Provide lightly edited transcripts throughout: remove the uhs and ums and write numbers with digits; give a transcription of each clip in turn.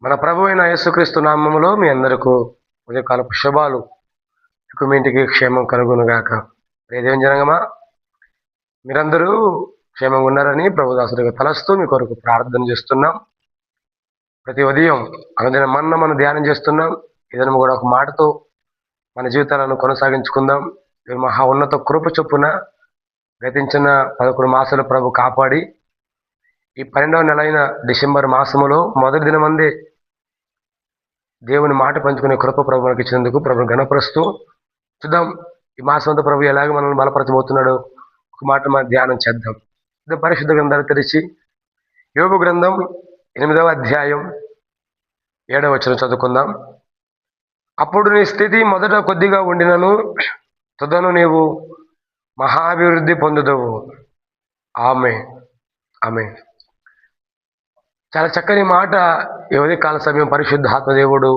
మన ప్రభు అయిన యేసుక్రీస్తు నామములో మీ అందరకు ఉదయకాలపు శుభాలు. మీ ఇంటికి క్షేమం కలుగునుగాక. ప్రియదేవం జనగమా, మీరందరూ క్షేమంగా ఉన్నారని ప్రభుదాసుడిగా తలస్తూ మీ కొరకు ప్రార్థన చేస్తున్నాం. ప్రతి ఉదయం అనుదిన మనం ధ్యానం చేస్తున్నాం. ఏదైనా కూడా ఒక మాటతో మన జీవితాలను కొనసాగించుకుందాం. మహా ఉన్నత కృప చొప్పున గతించిన 11 మాసాలు ప్రభు కాపాడి ఈ 12వ నెల అయిన డిసెంబర్ మాసములో మొదటి దినమందే దేవుని మాట పంచుకునే కృప ప్రభు మనకి ఇచ్చినందుకు ప్రభు గణపరుస్తూ చూద్దాం. ఈ మాసంతో ప్రభు ఎలాగ మనల్ని బలపరచబోతున్నాడో ఒక మాట మనం ధ్యానం చేద్దాం. పరిశుద్ధ గ్రంథాలు తెరిచి యోబు గ్రంథం 8వ అధ్యాయం 7వ వచనం చదువుకుందాం. అప్పుడు నీ స్థితి మొదట కొద్దిగా ఉండినను తుదను నీవు మహాభివృద్ధి పొందుదవు. ఆమె ఆమె చాలా చక్కని మాట ఈ ఉదయకాల సమయం పరిశుద్ధ ఆత్మదేవుడు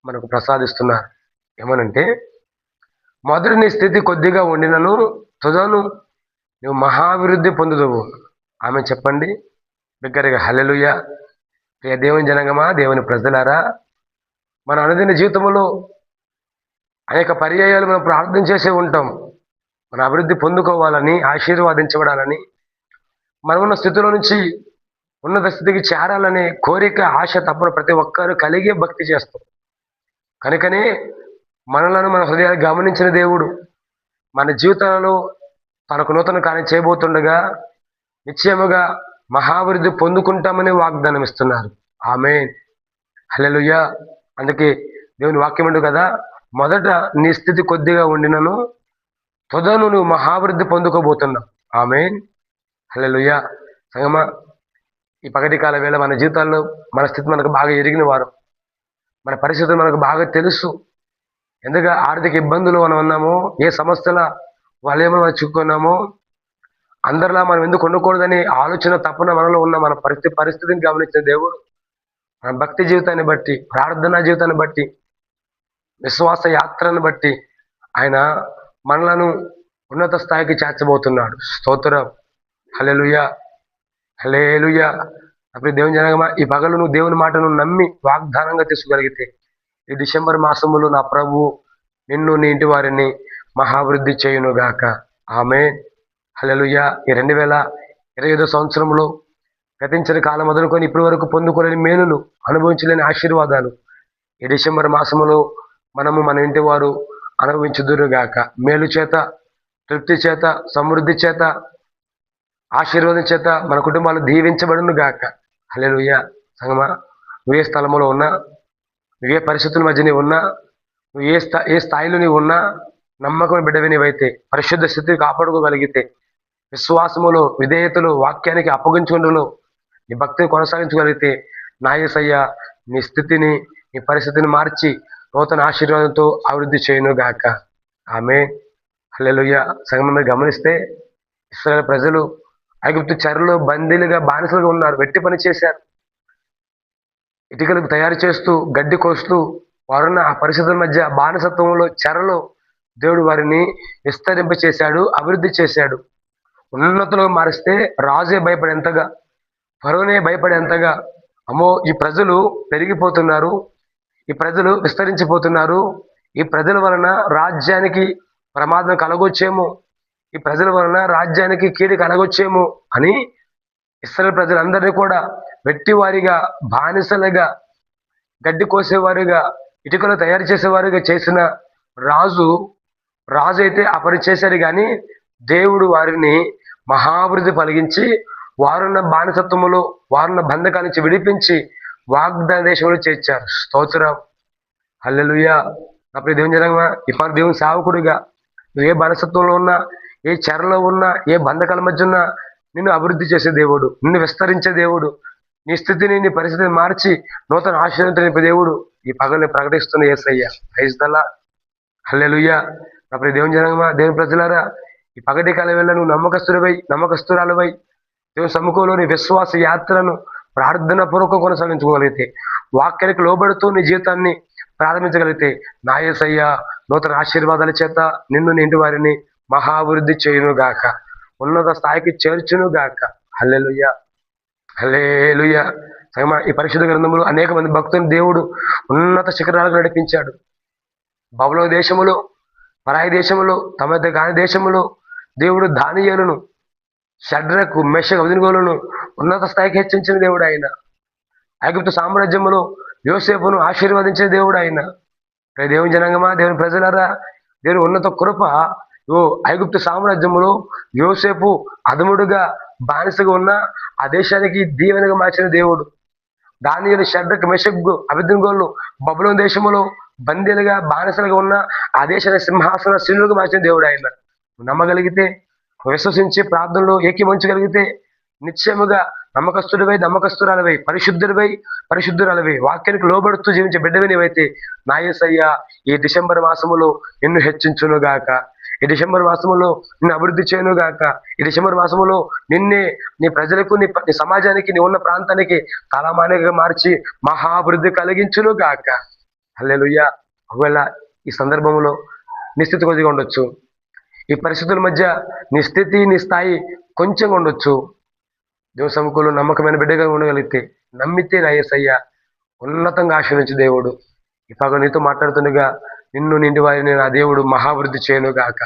మనకు ప్రసాదిస్తున్నారు. ఏమనంటే, మొదటి నీ స్థితి కొద్దిగా ఉండినను తుదను నువ్వు మహాభివృద్ధి పొందుదవు. ఆమె చెప్పండి బిగ్గరగా. హల్లెలూయా. ప్రియ దేవుని జనగమా, దేవుని ప్రజలారా, మన అనుదిన జీవితంలో అనేక పర్యాయాలు మనం ప్రార్థన చేసే ఉంటాం. మన అభివృద్ధి పొందుకోవాలని, ఆశీర్వాదించబడాలని, మనమున్న స్థితిలో నుంచి ఉన్నత స్థితికి చేరాలనే కోరిక, ఆశ తప్పని ప్రతి ఒక్కరూ కలిగే భక్తి చేస్తాం. కనుకనే మనలను మన హృదయాలు గమనించిన దేవుడు మన జీవితాలలో తనకు నూతన కార్యం చేయబోతుండగా నిశ్చయముగా మహాభివృద్ధి పొందుకుంటామని వాగ్దానం ఇస్తున్నారు. ఆమేన్. హల్లెలూయా. అందుకే దేవుని వాక్యం ఉండు కదా, మొదట నీ స్థితి కొద్దిగా ఉండినను తుదను నువ్వు మహాభివృద్ధి పొందుకోబోతున్నావు. ఆమేన్. హల్లెలూయా. సంగమా, ఈ పగటి కాల వేళ మన జీవితాల్లో మన స్థితి మనకు బాగా ఎరిగిన వారు, మన పరిస్థితులు మనకు బాగా తెలుసు. ఎందుకు ఆర్థిక ఇబ్బందులు మనం ఉన్నామో, ఏ సమస్యల వాళ్ళేమో మనం చిక్కుకున్నామో, అందరిలా మనం ఎందుకు ఉండకూడదని ఆలోచన తప్పున మనలో ఉన్న మన పరిస్థితిని గమనించిన దేవుడు మన భక్తి జీవితాన్ని బట్టి, ప్రార్థనా జీవితాన్ని బట్టి, విశ్వాస యాత్రను బట్టి ఆయన మనలను ఉన్నత స్థాయికి చేర్చబోతున్నాడు. స్తోత్రం. హల్లెలూయా. హల్లెలూయా. అప్పుడు దేవుని జనగమా, ఈ పగలు నువ్వు దేవుని మాటను నమ్మి వాగ్దానంగా తీసుకోగలిగితే ఈ డిసెంబర్ మాసములో నా ప్రభు నిన్ను, నీ ఇంటి వారిని మహాభివృద్ధి చేయునుగాక. ఆమేన్. హల్లెలూయా. ఈ 2025 సంవత్సరంలో గతించిన కాలం మొదలుకొని ఇప్పటి వరకు పొందుకోలేని మేలులు, అనుభవించలేని ఆశీర్వాదాలు ఈ డిసెంబర్ మాసములో మనము, మన ఇంటి వారు అనుభవించుదురుగాక. మేలు చేత, తృప్తి చేత, సమృద్ధి చేత, ఆశీర్వాదం చేత మన కుటుంబాలు దీవించబడును గాక. హల్లెలూయా. సంగమా, నువ్వు ఏ స్థలంలో ఉన్నా, నువ్వే పరిస్థితుల మధ్య నీవు ఉన్నా, నువ్వు ఏ స్థాయిలో నీవు ఉన్నా, నమ్మకం బిడ్డవి నీవైతే, పరిశుద్ధ స్థితిని కాపాడుకోగలిగితే, విశ్వాసములో, విధేయతలు, వాక్యానికి అప్పగించుకుంటూ నీ భక్తిని కొనసాగించగలిగితే, నా యేసయ్య నీ స్థితిని, నీ పరిస్థితిని మార్చి నూతన ఆశీర్వాదంతో అభివృద్ధి చేయను గాక. ఆమె. హల్లెలూయా. సంగమం గమనిస్తే ఇశ్రాయేలు ప్రజలు ఐగుప్తు చెరలో బందీలుగా, బానిసలుగా ఉన్నారు. వెట్టి పని చేశారు. ఇటుకలకు తయారు చేస్తూ, గడ్డి కోస్తూ వారున్న ఆ పరిస్థితుల మధ్య బానిసత్వంలో, చెరలో దేవుడు వారిని విస్తరింప చేశాడు, అభివృద్ధి చేశాడు. ఉన్నతులుగా మారిస్తే రాజే భయపడేంతగా, ఫరోనే భయపడేంతగా, అమ్మో ఈ ప్రజలు పెరిగిపోతున్నారు, ఈ ప్రజలు విస్తరించిపోతున్నారు, ఈ ప్రజల వలన రాజ్యానికి ప్రమాదం కలగొచ్చేమో, ఈ ప్రజల వలన రాజ్యానికి కీడు కలగొచ్చేమో అని ఇశ్రాయేలు ప్రజలందరినీ కూడా వెట్టివారిగా, బానిసలుగా, గడ్డి కోసేవారుగా, ఇటుకలు తయారు చేసేవారుగా చేసిన రాజు అయితే ఆ పని చేశారు. కానీ దేవుడు వారిని మహాభివృద్ధి కలిగించి, వారున్న బానిసత్వములో, వారున్న బంధకాల నుంచి విడిపించి వాగ్దాన దేశంలో చేర్చారు. స్తోత్రం. హల్లెలూయా. అప్పుడు దేవుని జనంగా, ఇప్పుడు దేవుని సేవకుడిగా నువ్వు ఏ బానిసత్వంలో ఉన్నా, ఏ చెరలో ఉన్నా, ఏ బంధకాల మధ్య ఉన్నా, నిన్ను అభివృద్ధి చేసే దేవుడు, నిన్ను విస్తరించే దేవుడు, నీ స్థితిని, నీ పరిస్థితిని మార్చి నూతన ఆశీర్వాదంతో నింపే దేవుడు ఈ పగల్ని ప్రకటిస్తున్న Yesayya. Praise the Lord. Hallelujah. అప్పుడు దేవుని జనంగా, దేవుని ప్రజలారా, ఈ పగటి కాల వేళ నువ్వు నమ్మకస్తురాలువై దేవుని సముఖంలోని విశ్వాస యాత్రను ప్రార్థన పూర్వకం కొనసాగించుకోగలిగితే, వాక్యానికి లోబడుతూ నీ జీవితాన్ని ప్రారంభించగలిగితే, నా యేసయ్య నూతన ఆశీర్వాదాల చేత నిన్ను, నీ ఇంటి వారిని మహాభివృద్ధి చేయును గాక, ఉన్నత స్థాయికి చేర్చును గాక. హల్లెలూయా. హల్లెలూయా. ఈ పరిశుద్ధ గ్రంథములు అనేక మంది భక్తుని దేవుడు ఉన్నత శిఖరాలకు నడిపించాడు. బబులోను దేశములో, పరాయి దేశములో, తమ కాని దేశములో దేవుడు దానియేలును, షడ్రకు, మెషకు, అబేద్నెగోలను ఉన్నత స్థాయికి హెచ్చించిన దేవుడు ఆయన. ఐగుప్తు సామ్రాజ్యములో యోసేపును ఆశీర్వదించిన దేవుడు ఆయన. దేవుని జనాంగమా, దేవుని ప్రజలారా, దేవుని ఉన్నత కృప ఐగుప్తు సామ్రాజ్యములో యోసేపు అదముడుగా బానిసగా ఉన్న ఆ దేశానికి దీవెనగా మార్చిన దేవుడు. దానియేలు, షడ్రకు, మెషకు, అబేద్నెగోలు బబులోను దేశములో బందీలుగా బానిసలుగా ఉన్న ఆ దేశాన్ని సింహాసన శిలులుగా మార్చిన దేవుడు ఆయన. నమ్మగలిగితే, విశ్వసించి ప్రార్థనలో ఏకీభవించగలిగితే నిశ్చయముగా నమ్మకస్తురాలవై, పరిశుద్ధురాలవై, వాక్యానికి లోబడుతూ జీవించే బిడ్డవి నీవైతే నా యేసయ్య ఈ డిసెంబర్ మాసములో నిన్ను హెచ్చించును గాక, ఈ డిసెంబర్ మాసములో నిన్ను అభివృద్ధి చేయను గాక, ఈ డిసెంబర్ మాసములో నిన్నే నీ ప్రజలకు, నీ సమాజానికి, నీ ఉన్న ప్రాంతానికి తలమానిగా మార్చి మహాభివృద్ధి కలిగించును గాక. హల్లెలూయా. ఒకవేళ ఈ సందర్భంలో నీ స్థితి కొద్దిగా ఉండొచ్చు, ఈ పరిస్థితుల మధ్య నీ స్థితి, నీ స్థాయి కొంచెంగా ఉండొచ్చు. దేవుని సముఖంలో నమ్మకమైన బిడ్డగా ఉండగలిగితే, నమ్మితే నా యేసయ్య ఉన్నతంగా ఆశీర్వదించే దేవుడు. ఇప్పగా నీతో మాట్లాడుతుండగా నిన్ను నిండి వారిని నా దేవుడు మహాభివృద్ధి చేయను గాక,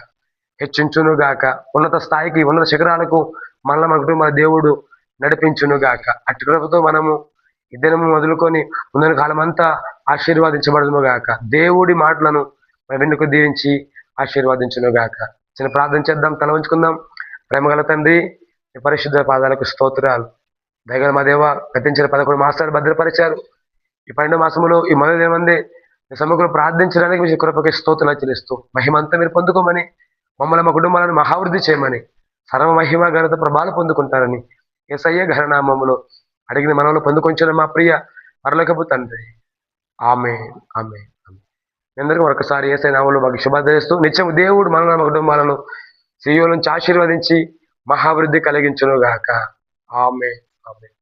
హెచ్చించును గాక, ఉన్నత స్థాయికి, ఉన్నత శిఖరాలకు మన దేవుడు నడిపించును గాక. అట్టి కృపతో మనము ఈ దినము మొదలుకొని ముందున కాలం అంతా ఆశీర్వాదించబడదును గాక. దేవుడి మాటలను మన వెన్నుకు దీవించి ఆశీర్వాదించును గాక. చిన్న ప్రార్థన చేద్దాం, తల ఉంచుకుందాం. ప్రేమగల తండ్రి, ఈ పరిశుద్ధ పాదాలకు స్తోత్రాలు. దయగల మా దేవ, గతించిన 11 మాసాలు భద్రపరిచారు. ఈ 12వ మాసములో ఈ మొదటి మంది మీ సముఖంలో ప్రార్థించడానికి మీ కృపకి స్తోత్రాలు చెల్లిస్తూ మహిమంతా మీరు పొందుకోమని, మమ్మల్ని మా కుటుంబాలను మహావృద్ధి చేయమని, సర్వ మహిమ ఘనత ప్రభావాలు పొందుకుంటారని యేసయ్య ఘననామములో అడిగిన మనలో పొందుకొంచిన మా ప్రియ పరలోకపు తండ్రి. ఆమేన్, ఆమేన్. మీ అందరికీ మరొకసారి యేసయ్య నామములో మాకు శుభార్థన చేస్తూ నిత్యం దేవుడు మనల్ని, మా కుటుంబాలను సీయోల నుంచి ఆశీర్వదించి మహాభివృద్ధి కలిగించును గాక. ఆమేన్, ఆమేన్.